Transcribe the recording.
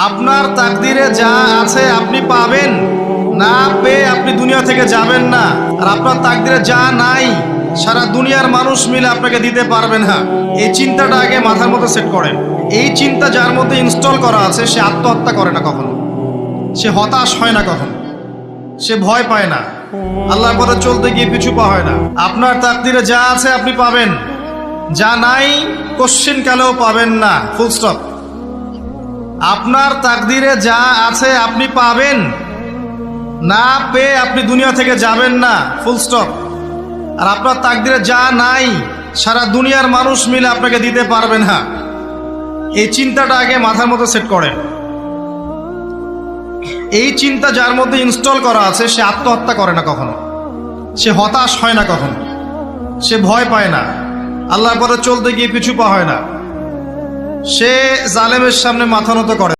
আপনার তাকদিরে যা আছে আপনি পাবেন, না পেয়ে আপনি দুনিয়া থেকে যাবেন না। আর আপনার তাকদিরে যা নাই সারা দুনিয়ার মানুষ মিলে আপনাকে দিতে পারবে না। এই চিন্তাটা আগে মাথার মধ্যে সেট করেন। এই চিন্তা যার মধ্যে ইনস্টল করা আছে সে আত্মহত্যা করে না কখনো, সে হতাশ হয় না কখনো, সে ভয় পায় না, আল্লাহর পথে চলতে গিয়ে পিছু পা হয় না। আপনার তাকদিরে যা আছে আপনি পাবেন, যা নাই কোশ্চেন কালেও পাবেন না, ফুল স্টপ। আপনার তাকদিরে যা আছে আপনি পাবেন, না পেয়ে আপনি দুনিয়া থেকে যাবেন না, ফুল স্টপ। আর আপনার তাকদিরে যা নাই সারা দুনিয়ার মানুষ মিলে আপনাকে দিতে পারবে না। এই চিন্তাটা আগে মাথার মধ্যে সেট করেন। এই চিন্তা যার মধ্যে ইনস্টল করা আছে সে আত্মহত্যা করে না কখনো, সে হতাশ হয় না কখনো, সে ভয় পায় না, আল্লাহর পথে চলতে গিয়ে পিছু পা হয় না, সে জালেমের সামনে মাথা নত করে।